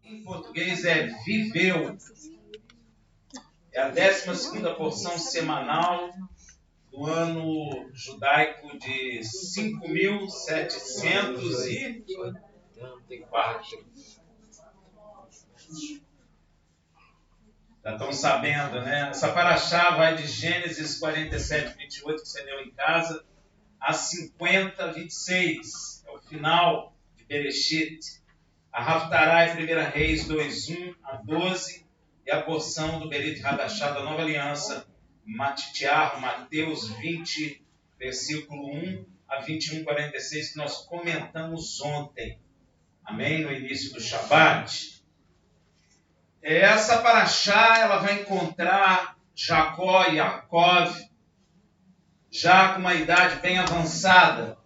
Em português é viveu. É a 12ª porção semanal do ano judaico de 5.704. Já estão sabendo, né? Essa paraxá vai de Gênesis 47, 28, que você leu em casa, a 50, 26. É o final de Bereshit. A Haftará é 1 Reis 2, 1 a 12. E a porção do Berit Hadashá da Nova Aliança, Matitiarro, Mateus 20, versículo 1 a 21, 46, que nós comentamos ontem. Amém? No início do Shabat. Essa paraxá, ela vai encontrar Jacó e Yaakov, já com uma idade bem avançada,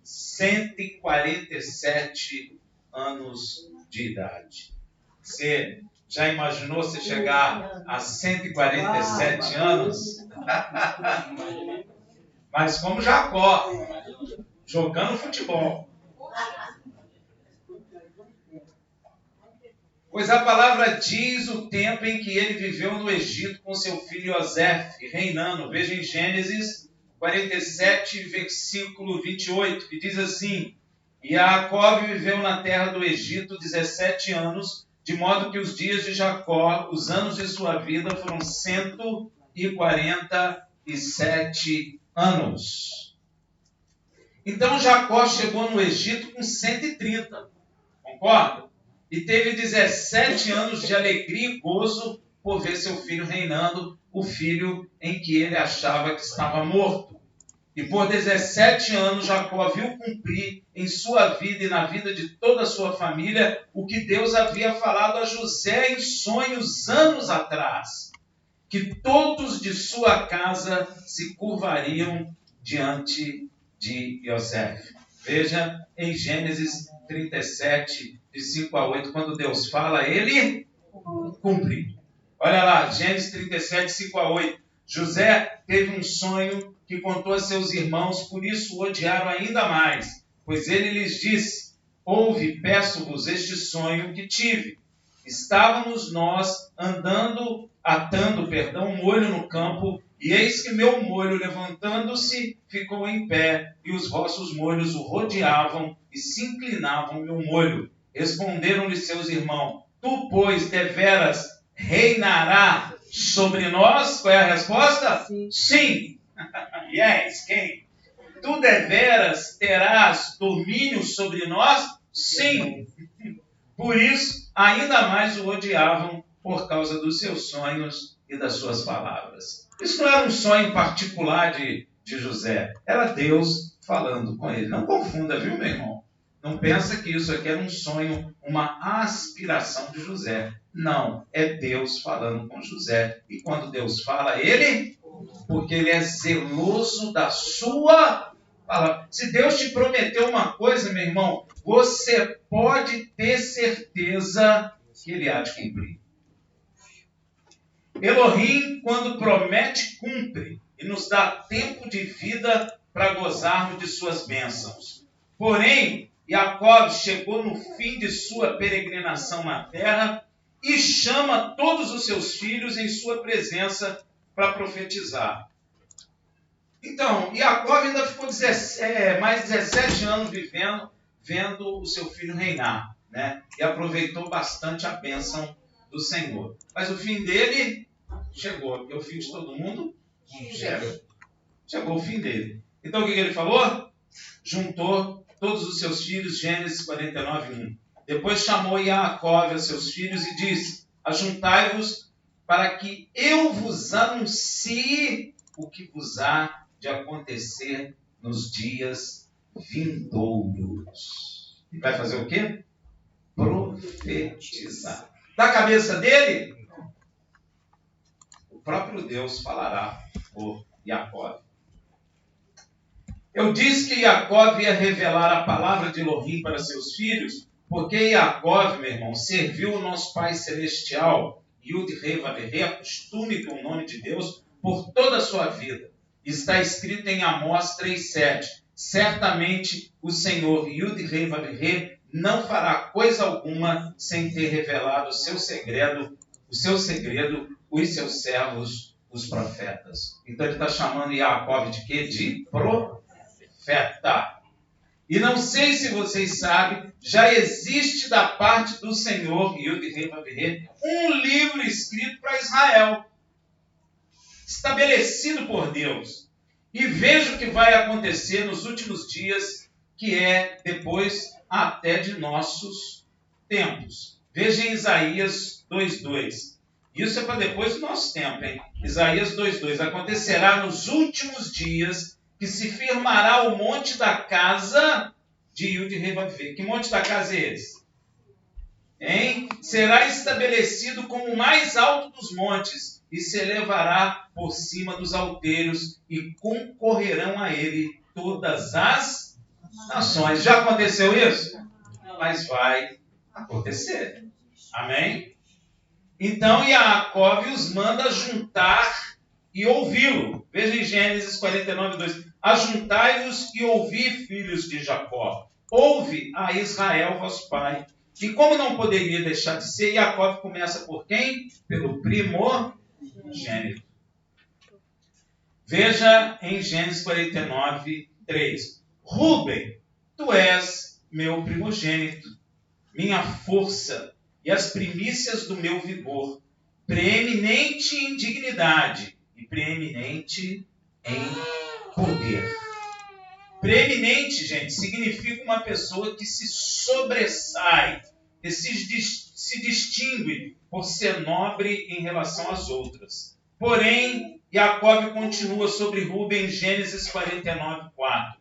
147 anos de idade. Você já imaginou você chegar a 147 anos? Mas como Jacó, jogando futebol. Pois a palavra diz o tempo em que ele viveu no Egito com seu filho Yosef, reinando. Veja em Gênesis 47, versículo 28, que diz assim: E Yaakov viveu na terra do Egito 17 anos, de modo que os dias de Jacó, os anos de sua vida, foram 147 anos. Então Jacó chegou no Egito com 130, concorda? E teve 17 anos de alegria e gozo por ver seu filho reinando, o filho em que ele achava que estava morto. E por 17 anos Jacó viu cumprir em sua vida e na vida de toda a sua família o que Deus havia falado a José em sonhos anos atrás, que todos de sua casa se curvariam diante de Yosef. Veja em Gênesis 37, de 5 a 8, quando Deus fala, ele cumpre. Olha lá, Gênesis 37, 5 a 8. José teve um sonho que contou a seus irmãos, por isso o odiaram ainda mais, pois ele lhes disse: ouve, peço-vos este sonho que tive. Estávamos nós atando um molho no campo, e eis que meu molho, levantando-se, ficou em pé, e os vossos molhos o rodeavam e se inclinavam meu molho. Responderam-lhe seus irmãos: tu, pois, deveras reinará sobre nós? Qual é a resposta? Sim. Yes, quem? Tu deveras terás domínio sobre nós? Sim. Por isso, ainda mais o odiavam por causa dos seus sonhos e das suas palavras. Isso não era um sonho particular de José, era Deus falando com ele. Não confunda, viu, meu irmão? Não pensa que isso aqui era um sonho, uma aspiração de José. Não, é Deus falando com José. E quando Deus fala, ele, porque ele é zeloso da sua palavra. Se Deus te prometeu uma coisa, meu irmão, você pode ter certeza que ele há de cumprir. Elohim, quando promete, cumpre e nos dá tempo de vida para gozarmos de suas bênçãos. Porém, Yaakov chegou no fim de sua peregrinação na terra e chama todos os seus filhos em sua presença para profetizar. Então, Yaakov ainda ficou mais 17 anos vendo o seu filho reinar, né? E aproveitou bastante a bênção do Senhor. Mas o fim dele chegou, porque o fim de todo mundo chega. Chegou o fim dele. Então o que ele falou? Juntou todos os seus filhos, Gênesis 49, 1. Depois chamou Yaakov a seus filhos e disse: ajuntai-vos para que eu vos anuncie o que vos há de acontecer nos dias vindouros. E vai fazer o quê? Profetizar. Da cabeça dele, o próprio Deus falará por Yaakov. Eu disse que Yaakov ia revelar a palavra de Elohim para seus filhos, porque Yaakov, meu irmão, serviu o nosso Pai Celestial, Yud Rei Vav-Rei, acostume com o nome de Deus, por toda a sua vida. Está escrito em Amós 3,7. Certamente o Senhor, Yud Rei Vav-Rei, não fará coisa alguma sem ter revelado o seu segredo, os seus servos, os profetas. Então ele está chamando Jacó de quê? De profeta. E não sei se vocês sabem, já existe da parte do Senhor, um livro escrito para Israel, estabelecido por Deus. E veja o que vai acontecer nos últimos dias, que é depois até de nossos tempos. Veja em Isaías 2:2. Isso é para depois do nosso tempo, hein? Isaías 2:2. Acontecerá nos últimos dias que se firmará o monte da casa de Yud-Heh-Vav-Heh. Que monte da casa é esse? Hein? Será estabelecido como o mais alto dos montes e se elevará por cima dos outeiros e concorrerão a ele todas as nações. Já aconteceu isso? Mas vai acontecer. Amém? Então Jacó os manda juntar e ouvi-lo. Veja em Gênesis 49:2. Ajuntai-vos e ouvi, filhos de Jacó. Ouve a Israel, vosso pai. E como não poderia deixar de ser, Jacó começa por quem? Pelo primogênito. Veja em Gênesis 49:3. Rúben, tu és meu primogênito, minha força e as primícias do meu vigor, preeminente em dignidade e preeminente em poder. Preeminente, gente, significa uma pessoa que se sobressai, que se distingue por ser nobre em relação às outras. Porém, Jacó continua sobre Rúben em Gênesis 49:4.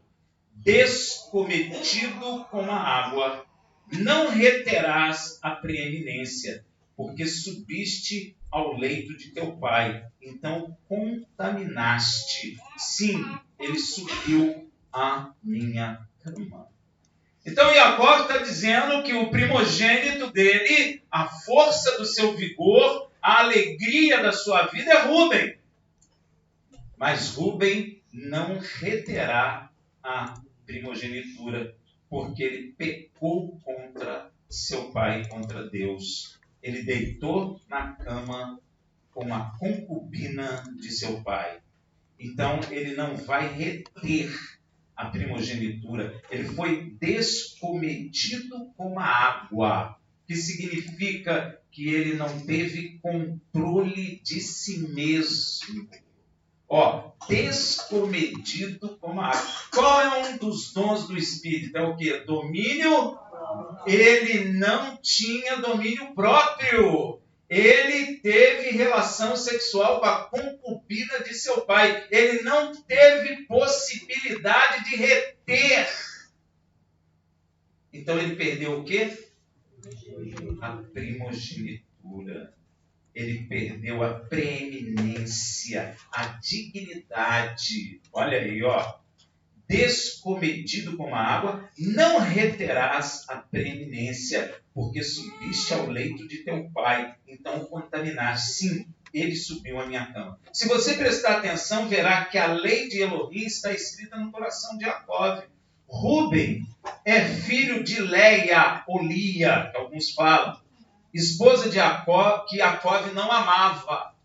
Descometido como a água, não reterás a preeminência, porque subiste ao leito de teu pai, então contaminaste. Sim, ele subiu a minha cama. Então Jacó está dizendo que o primogênito dele, a força do seu vigor, a alegria da sua vida é Rúben. Mas Rúben não reterá a primogenitura, porque ele pecou contra seu pai, contra Deus. Ele deitou na cama com a concubina de seu pai. Então ele não vai reter a primogenitura. Ele foi descometido como a água, que significa que ele não teve controle de si mesmo. Descomedido como a água. Qual é um dos dons do Espírito? É o quê? Domínio. Ele não tinha domínio próprio. Ele teve relação sexual com a concubina de seu pai. Ele não teve possibilidade de reter. Então ele perdeu o quê? A primogenitura. Ele perdeu a preeminência, a dignidade. Olha aí, Descometido como a água, não reterás a preeminência, porque subiste ao leito de teu pai, então contaminaste. Sim, ele subiu à minha cama. Se você prestar atenção, verá que a lei de Elohim está escrita no coração de Jacó. Rúben é filho de Leia, ou Lia, que alguns falam, esposa de Jacó, que Jacó não amava.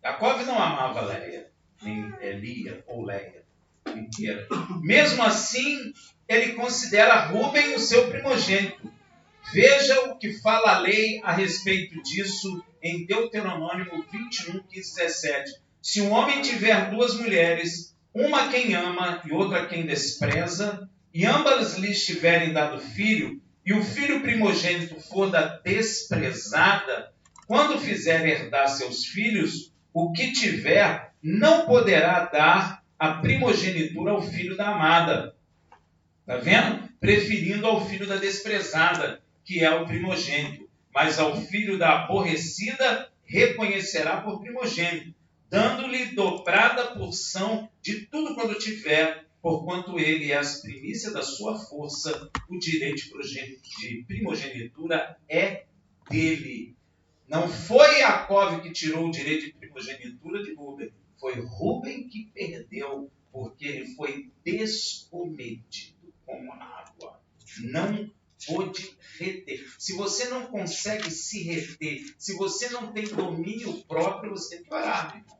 Jacó não amava Leia, nem Lia ou Leia inteira. Mesmo assim, ele considera Rúben o seu primogênito. Veja o que fala a lei a respeito disso em Deuteronômio 21:15-17. Se um homem tiver duas mulheres, uma quem ama e outra quem despreza, e ambas lhes tiverem dado filho, e o filho primogênito for da desprezada, quando fizer herdar seus filhos, o que tiver não poderá dar a primogenitura ao filho da amada. Está vendo? Preferindo ao filho da desprezada, que é o primogênito. Mas ao filho da aborrecida reconhecerá por primogênito, dando-lhe dobrada porção de tudo quanto tiver, porquanto ele é as primícias da sua força, o direito de primogenitura é dele. Não foi Jacó que tirou o direito de primogenitura de Rúben. Foi Rúben que perdeu, porque ele foi descometido como a água. Não pôde reter. Se você não consegue se reter, se você não tem domínio próprio, você tem que parar, meu irmão.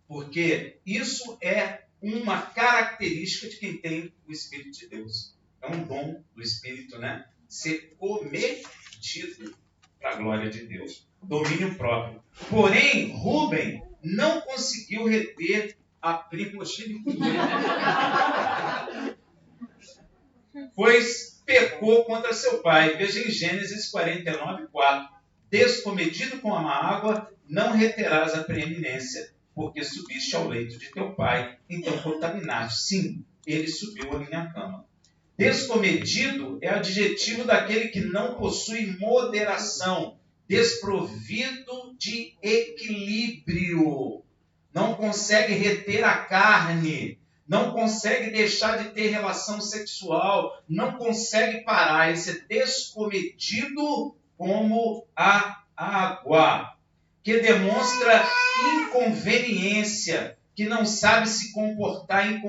Porque isso é uma característica de quem tem o Espírito de Deus. É um dom do Espírito, né? Ser cometido para a glória de Deus. Domínio próprio. Porém, Rúben não conseguiu reter a primogenitura. Pois pecou contra seu pai. Veja em Gênesis 49:4. Descomedido com a má água, não reterás a preeminência, porque subiste ao leito de teu pai, então contaminaste. Sim, ele subiu a minha cama. Descomedido é adjetivo daquele que não possui moderação, desprovido de equilíbrio, não consegue reter a carne, não consegue deixar de ter relação sexual, não consegue parar. Esse é descomedido como a água, que demonstra inconveniência, que não sabe se comportar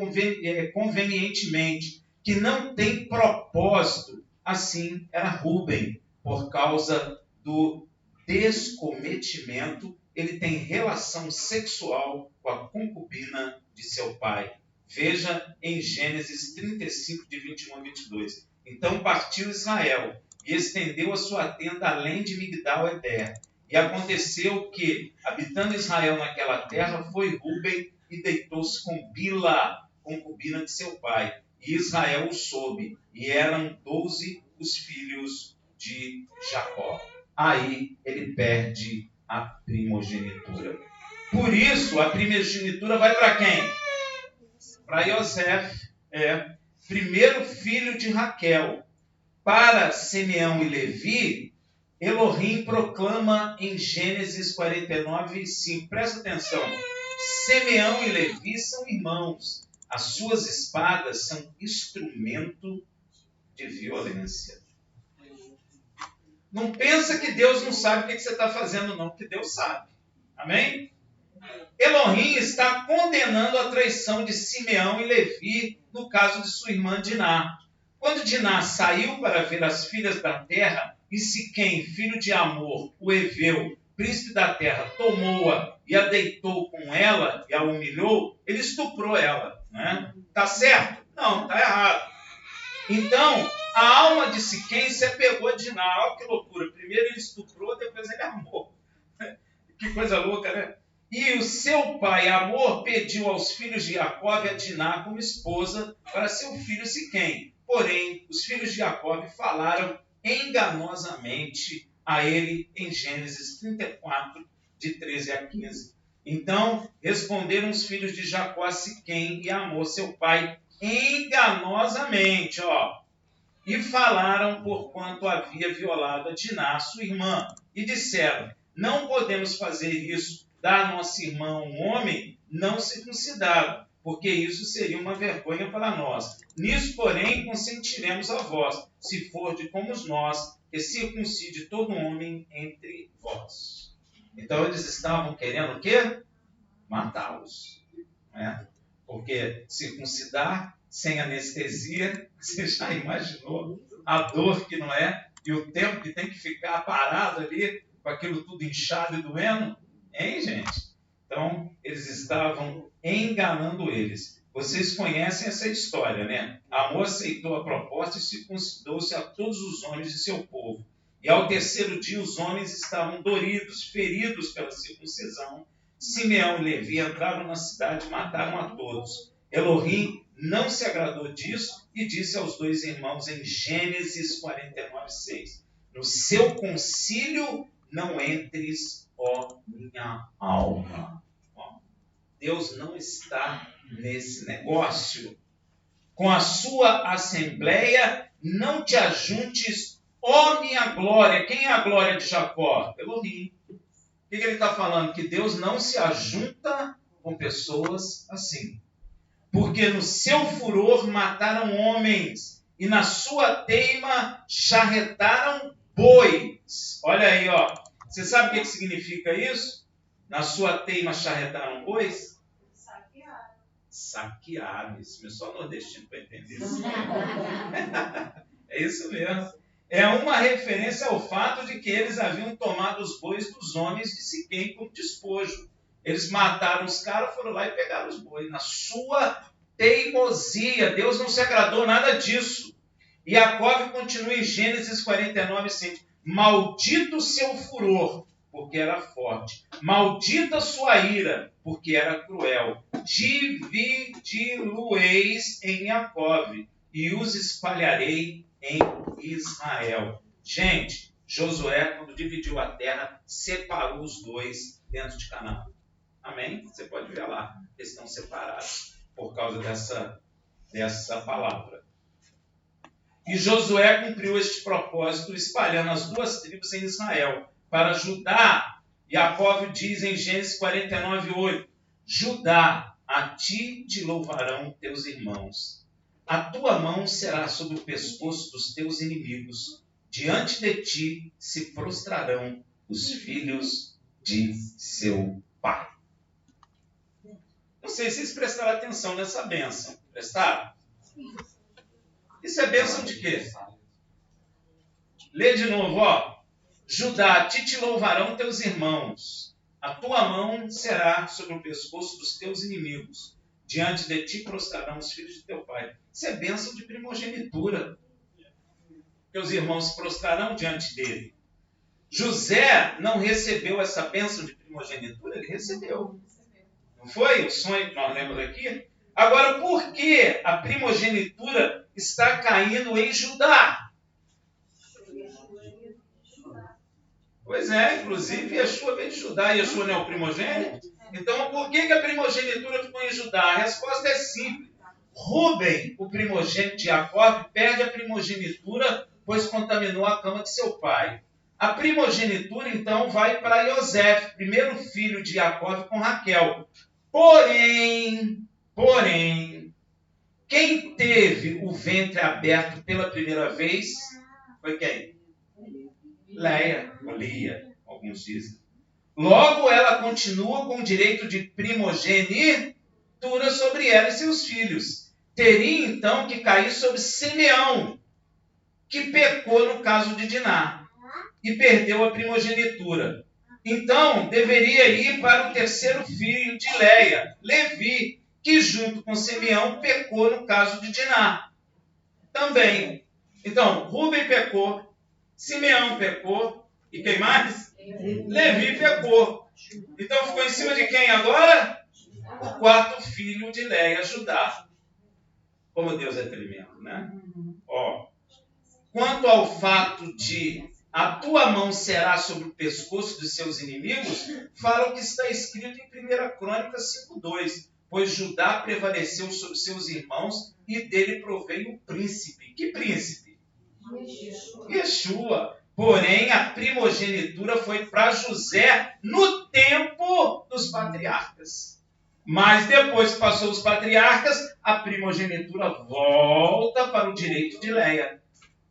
convenientemente, que não tem propósito. Assim era Rúben, por causa do descometimento, ele tem relação sexual com a concubina de seu pai. Veja em Gênesis 35, de 21 a 22. Então partiu Israel e estendeu a sua tenda além de Migdal-Eder. E aconteceu que, habitando Israel naquela terra, foi Rúben e deitou-se com Bila, concubina de seu pai. E Israel o soube, e eram 12 os filhos de Jacó. Aí ele perde a primogenitura. Por isso, a primogenitura vai para quem? Para Yosef, primeiro filho de Raquel. Para Simeão e Levi, Elohim proclama em Gênesis 49:5. Presta atenção. Simeão e Levi são irmãos. As suas espadas são instrumento de violência. Não pensa que Deus não sabe o que você está fazendo, não, porque Deus sabe. Amém? Elohim está condenando a traição de Simeão e Levi no caso de sua irmã Diná. Quando Diná saiu para ver as filhas da terra, e Siquém, filho de Amor, o Eveu, príncipe da terra, tomou-a e a deitou com ela e a humilhou, ele estuprou ela. Né? Tá certo? Não, está errado. Então, a alma de Siquém se apegou a Diná. Olha que loucura. Primeiro ele estuprou, depois ele amou. Que coisa louca, né? E o seu pai, Amor, pediu aos filhos de Jacó a Diná como esposa para seu filho Siquém. Porém, os filhos de Jacó falaram enganosamente a ele em Gênesis 34, de 13 a 15. Então, responderam os filhos de Jacó a Siquém e Amor, seu pai, enganosamente, e falaram porquanto havia violado a Diná, sua irmã, e disseram: não podemos fazer isso, dar a nossa irmã um homem não circuncidado, porque isso seria uma vergonha para nós. Nisso, porém, consentiremos a vós, se for de como nós, que circuncide todo homem entre vós. Então, eles estavam querendo o quê? Matá-los. Né? Porque circuncidar sem anestesia, você já imaginou a dor que não é? E o tempo que tem que ficar parado ali, com aquilo tudo inchado e doendo? Hein, gente? Então, eles estavam enganando eles. Vocês conhecem essa história, né? Amor aceitou a proposta e circuncidou-se a todos os homens de seu povo. E ao terceiro dia, os homens estavam doridos, feridos pela circuncisão. Simeão e Levi entraram na cidade e mataram a todos. Elohim não se agradou disso e disse aos dois irmãos em Gênesis 49:6: no seu concílio não entres, ó minha alma. Deus não está nesse negócio. Com a sua assembleia não te ajuntes, ó minha glória. Quem é a glória de Jacó? Elohim. O que ele está falando? Que Deus não se ajunta com pessoas assim. Porque no seu furor mataram homens, e na sua teima charretaram bois. Olha aí, Você sabe o que significa isso? Na sua teima charretaram bois? Saquearam. Saquearam. Isso, só nordestino para entender isso. É isso mesmo. é uma referência ao fato de que eles haviam tomado os bois dos homens de Siquém como despojo. Eles mataram os caras, foram lá e pegaram os bois. Na sua teimosia, Deus não se agradou nada disso. E Jacó continua em Gênesis 49:5. Maldito seu furor, porque era forte. Maldita sua ira, porque era cruel. Dividi-lo-eis em Jacó e os espalharei em Israel. Gente, Josué, quando dividiu a terra, separou os dois dentro de Canaã. Amém? Você pode ver lá, eles estão separados por causa dessa palavra. E Josué cumpriu este propósito, espalhando as duas tribos em Israel. Para Judá, Jacó diz em Gênesis 49:8, Judá, a ti te louvarão teus irmãos. A tua mão será sobre o pescoço dos teus inimigos. Diante de ti se prostrarão os filhos de seu pai. Não sei se vocês prestaram atenção nessa bênção. Prestaram? Isso é bênção de quê? Lê de novo, ó. Judá, a ti te louvarão teus irmãos. A tua mão será sobre o pescoço dos teus inimigos. Diante de ti prostrarão os filhos de teu pai. Isso é bênção de primogenitura. Teus irmãos se prostrarão diante dele. José não recebeu essa bênção de primogenitura, ele recebeu. Não foi o sonho que nós lemos aqui? Agora, por que a primogenitura está caindo em Judá? Pois é, inclusive Yeshua vem de Judá. Yeshua não é o primogênito? Então, por que a primogenitura ficou em Judá? A resposta é simples. Rúben, o primogênito de Jacó, perde a primogenitura, pois contaminou a cama de seu pai. A primogenitura, então, vai para Yosef, primeiro filho de Jacó com Raquel. Porém, quem teve o ventre aberto pela primeira vez foi quem? Leia, ou Lia, alguns dizem. Logo, ela continua com o direito de primogenitura sobre ela e seus filhos. Teria, então, que cair sobre Simeão, que pecou no caso de Diná e perdeu a primogenitura. Então, deveria ir para o terceiro filho de Leia, Levi, que junto com Simeão pecou no caso de Diná. Também. Então, Rúben pecou, Simeão pecou, e quem mais? Levi pecou. Então, ficou em cima de quem agora? O quarto filho de Leia, Judá. Como Deus é tremendo, né? Ó, quanto ao fato de a tua mão será sobre o pescoço de seus inimigos, fala o que está escrito em 1 Crônicas 5:2. Pois Judá prevaleceu sobre seus irmãos e dele proveio o príncipe. Que príncipe? Yeshua. Porém, a primogenitura foi para José no tempo dos patriarcas. Mas depois que passou os patriarcas, a primogenitura volta para o direito de Leia.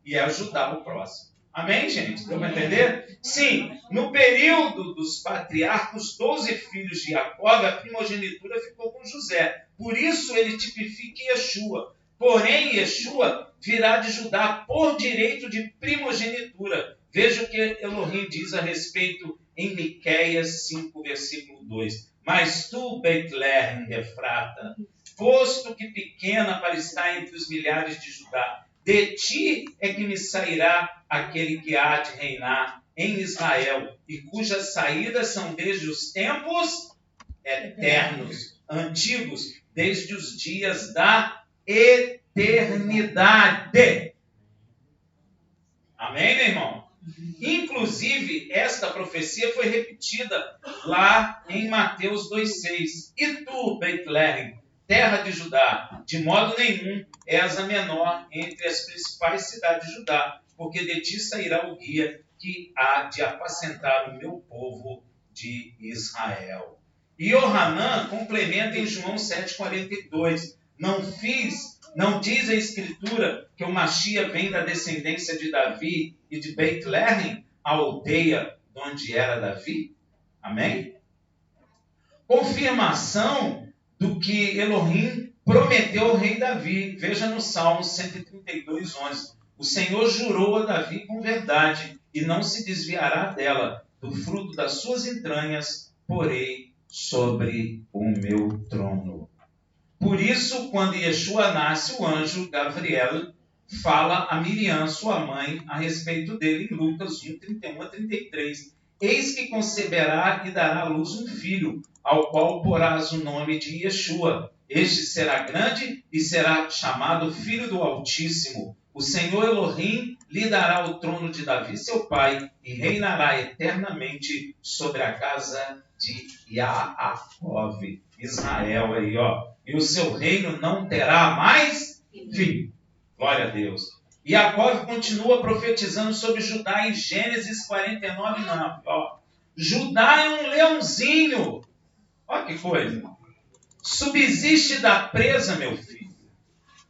E é Judá o próximo. Amém, gente? Deu para entender? Sim, no período dos patriarcas, 12 filhos de Jacó, a primogenitura ficou com José. Por isso ele tipifica Yeshua. Porém, Yeshua virá de Judá por direito de primogenitura. Veja o que Elohim diz a respeito em Miqueias 5, versículo 2. Mas tu, Betlehem, Efrata, posto que pequena para estar entre os milhares de Judá, de ti é que me sairá aquele que há de reinar em Israel, e cujas saídas são desde os tempos eternos, antigos, desde os dias da eternidade. Amém, meu irmão? Inclusive, esta profecia foi repetida lá em Mateus 2,6. E tu, Betlehem, terra de Judá, de modo nenhum és a menor entre as principais cidades de Judá, porque de ti sairá o guia que há de apacentar o meu povo de Israel. E Yohanan complementa em João 7,42. Não diz a Escritura que o Mashiach vem da descendência de Davi e de Betlehem, a aldeia de onde era Davi? Amém? Confirmação do que Elohim prometeu ao rei Davi. Veja no Salmo 132:11. O Senhor jurou a Davi com verdade, e não se desviará dela. Do fruto das suas entranhas, porei sobre o meu trono. Por isso, quando Yeshua nasce, o anjo Gabriel fala a Miriam, sua mãe, a respeito dele em Lucas 1, 31 a 33. Eis que conceberá e dará à luz um filho, ao qual porás o nome de Yeshua. Este será grande e será chamado Filho do Altíssimo. O Senhor Elohim lhe dará o trono de Davi, seu pai, e reinará eternamente sobre a casa de Yaakov. Israel aí, ó. E o seu reino não terá mais fim. Glória a Deus. E Yaakov continua profetizando sobre Judá em Gênesis 49, 9. Ó. Judá é um leãozinho. Olha que coisa. Subsiste da presa, meu filho.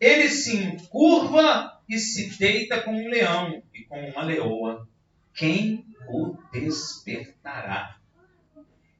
Ele se encurva e se deita como um leão e como uma leoa. Quem o despertará?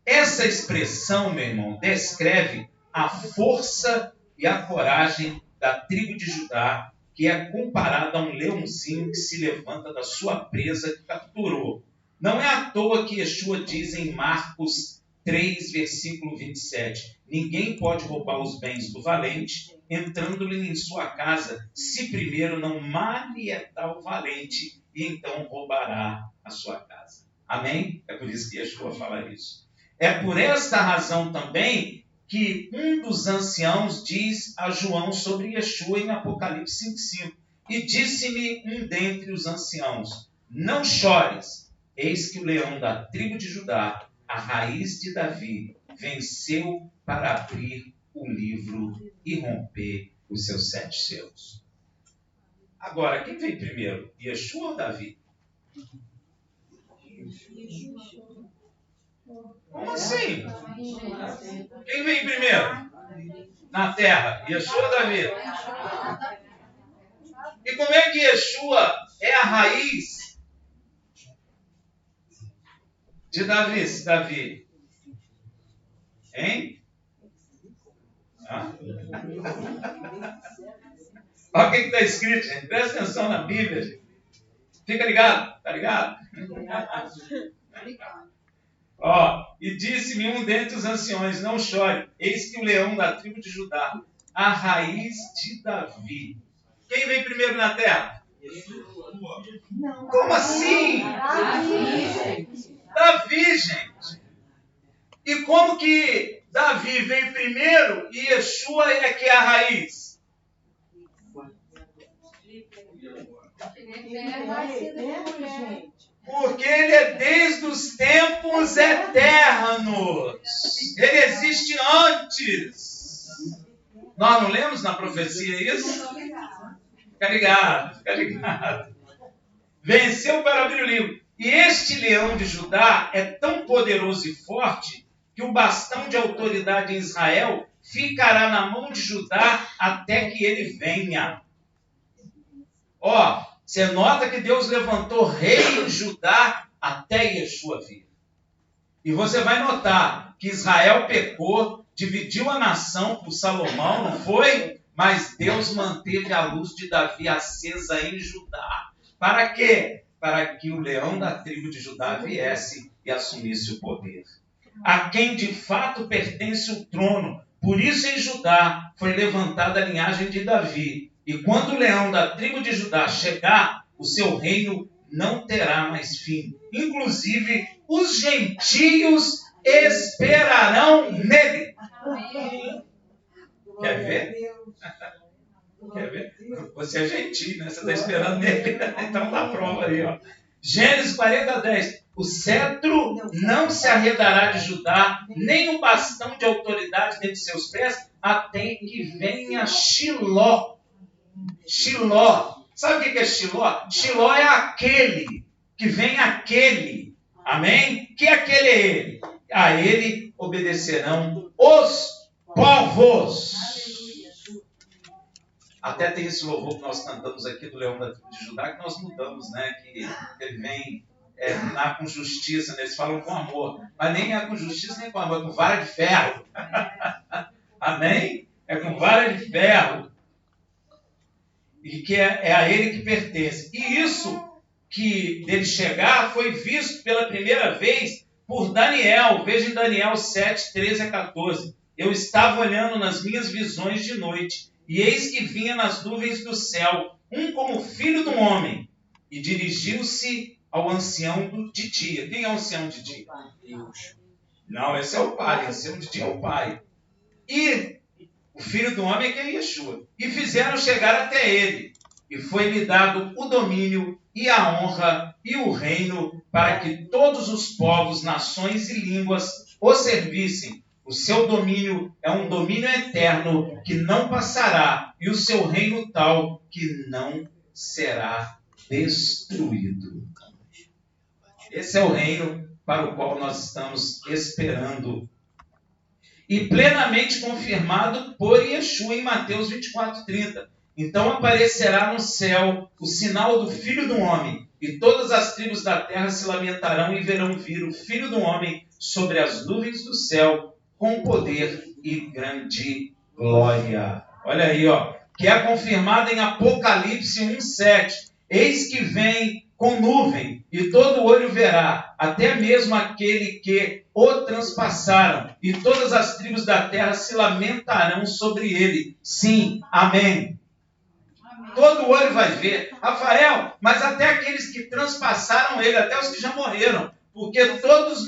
Essa expressão, meu irmão, descreve a força e a coragem da tribo de Judá, que é comparada a um leãozinho que se levanta da sua presa que capturou. Não é à toa que Yeshua diz em Marcos 3, versículo 27, ninguém pode roubar os bens do valente, entrando-lhe em sua casa, se primeiro não malietar o valente, e então roubará a sua casa. Amém? É por isso que Yeshua fala isso. É por esta razão também que um dos anciãos diz a João sobre Yeshua em Apocalipse 5,5. E disse-me um dentre os anciãos, não chores, eis que o leão da tribo de Judá, a raiz de Davi, venceu para abrir o livro e romper os seus 7 selos. Agora, quem veio primeiro? Yeshua ou Davi? Como assim? Quem veio primeiro? Na terra? Yeshua ou Davi? E como é que Yeshua é a raiz de Davi? Hein? Olha o que está escrito, gente. Presta atenção na Bíblia, gente. Fica ligado, tá ligado? Ó, e disse-me um dentre os anciões, não chore, eis que o leão da tribo de Judá, a raiz de Davi. Quem veio primeiro na terra? Como assim? Davi, gente. E como que Davi veio primeiro e Yeshua é que é a raiz? Porque ele é desde os tempos eternos. Ele existe antes. Nós não lemos na profecia isso? Fica ligado. Venceu para abrir o livro. E este leão de Judá é tão poderoso e forte que o bastão de autoridade em Israel ficará na mão de Judá até que ele venha. Ó, você nota que Deus levantou rei em Judá até Yeshua vir. E você vai notar que Israel pecou, dividiu a nação por Salomão, não foi? Mas Deus manteve a luz de Davi acesa em Judá. Para quê? Para que o leão da tribo de Judá viesse e assumisse o poder. A quem de fato pertence o trono. Por isso em Judá foi levantada a linhagem de Davi. E quando o leão da tribo de Judá chegar, o seu reino não terá mais fim. Inclusive, os gentios esperarão nele. Quer ver? Quer ver? Você é gentil, né? Você está esperando nele. Então dá prova aí, ó. Gênesis 40, 10. O cetro não se arredará de Judá, nem o bastão de autoridade dentre seus pés, até que venha Shiló. Shiló. Sabe o que é Shiló? Shiló é aquele, que vem aquele. Amém? Que aquele é ele? A ele obedecerão os povos. Até tem esse louvor que nós cantamos aqui do Leão da Tribo de Judá, que nós mudamos, né? Que ele vem com justiça, né? Eles falam com amor. Mas nem é com justiça, nem com amor, é com vara de ferro. Amém? É com vara de ferro. e que é a ele que pertence. E isso que dele chegar foi visto pela primeira vez por Daniel. Veja em Daniel 7, 13 a 14. Eu estava olhando nas minhas visões de noite, e eis que vinha nas nuvens do céu um como filho de um homem, e dirigiu-se ao ancião de dia. Quem é o ancião de dia? Deus. Não, esse é o pai. O ancião de dia é o pai. E o filho do homem é que é Yeshua. E fizeram chegar até ele. E foi-lhe dado o domínio e a honra e o reino, para que todos os povos, nações e línguas o servissem. O seu domínio é um domínio eterno que não passará, e o seu reino tal que não será destruído. Esse é o reino para o qual nós estamos esperando. E plenamente confirmado por Yeshua em Mateus 24:30. Então aparecerá no céu o sinal do Filho do Homem, e todas as tribos da terra se lamentarão e verão vir o Filho do Homem sobre as nuvens do céu, com poder e grande glória. Olha aí, que é confirmado em Apocalipse 1:7. Eis que vem com nuvem, e todo olho verá, até mesmo aquele que o transpassaram, e todas as tribos da terra se lamentarão sobre ele. Sim, amém. Todo olho vai ver. Rafael, mas até aqueles que transpassaram ele, até os que já morreram, porque todos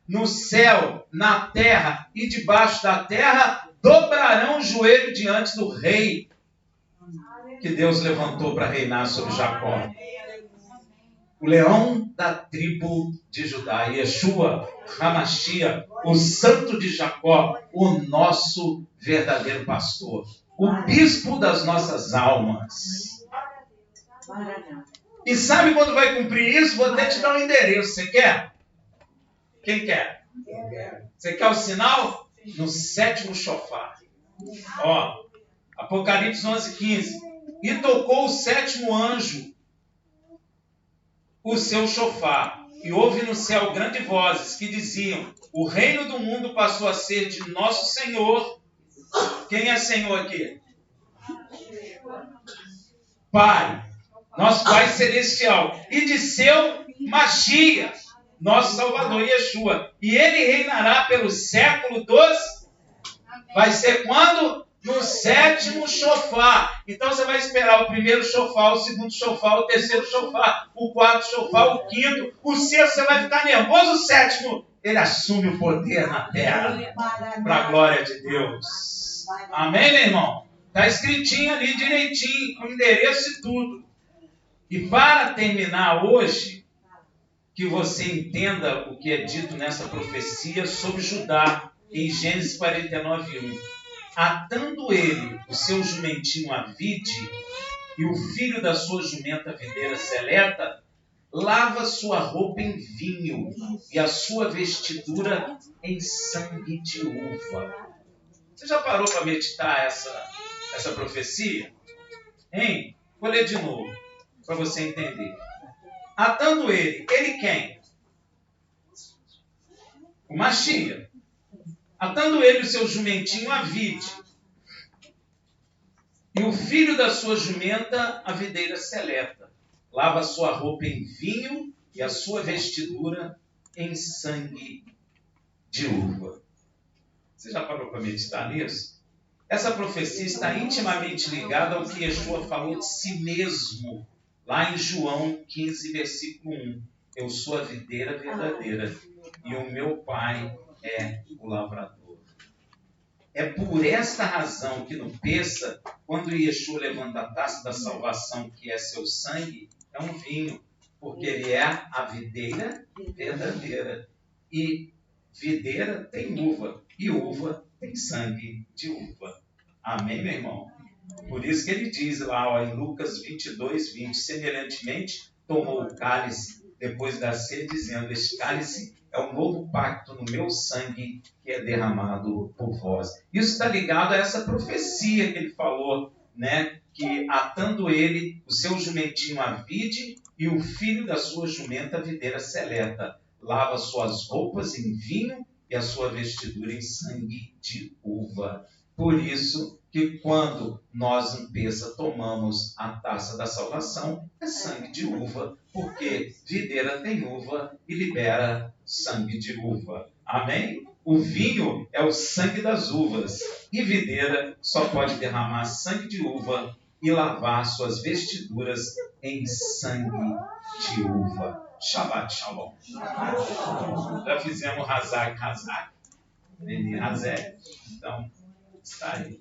no céu, na terra e debaixo da terra dobrarão o joelho diante do rei que Deus levantou para reinar sobre Jacó. O leão da tribo de Judá, Yeshua HaMashiach, o santo de Jacó, o nosso verdadeiro pastor, o bispo das nossas almas. E sabe quando vai cumprir isso? Vou até te dar um endereço. Você quer? Quem quer? Você quer o sinal? No 7º shofar. Apocalipse 11:15. E tocou o 7º anjo o seu shofar, e houve no céu grandes vozes que diziam: o reino do mundo passou a ser de nosso Senhor. Quem é Senhor aqui? Pai, nosso Pai Celestial, e de seu Mashiach, nosso Salvador Yeshua, e ele reinará pelo século dos... Vai ser quando? No 7º shofar. Então você vai esperar o 1º shofar, o 2º shofar, o 3º shofar, o 4º shofar, o 5º, o 6º você vai ficar nervoso, o 7º ele assume o poder na terra, para a glória de Deus. Amém, meu irmão? Está escritinho ali direitinho, com endereço e tudo. E para terminar hoje, que você entenda o que é dito nessa profecia sobre Judá, em Gênesis 49:1. Atando ele o seu jumentinho a vide, e o filho da sua jumenta videira seleta, lava sua roupa em vinho, e a sua vestidura em sangue de uva. Você já parou para meditar essa profecia? Hein? Vou ler de novo, para você entender. Atando ele quem? O Mashiach. Atando ele o seu jumentinho a vide, e o filho da sua jumenta a videira seleta, lava a sua roupa em vinho e a sua vestidura em sangue de uva. Você já parou para meditar nisso? Essa profecia está intimamente ligada ao que Yeshua falou de si mesmo, lá em João 15, versículo 1. Eu sou a videira verdadeira, e o meu Pai é o lavrador. É por esta razão que no Pêssah, quando Yeshua levanta a taça da salvação, que é seu sangue, é um vinho, porque ele é a videira verdadeira. E videira tem uva, e uva tem sangue de uva. Amém, meu irmão? Por isso que ele diz lá em Lucas 22:20, semelhantemente tomou o cálice depois da ceia, dizendo: este cálice é um novo pacto no meu sangue que é derramado por vós. Isso está ligado a essa profecia que ele falou, né? Que atando ele o seu jumentinho a vide, e o filho da sua jumenta a videira seleta, lava suas roupas em vinho e a sua vestidura em sangue de uva. Por isso que quando nós, em Peça, tomamos a taça da salvação, é sangue de uva, porque videira tem uva e libera sangue de uva. Amém? O vinho é o sangue das uvas, e videira só pode derramar sangue de uva e lavar suas vestiduras em sangue de uva. Shabbat Shalom. Já fizemos Hazak. Hazak. Hazek. Então, está aí.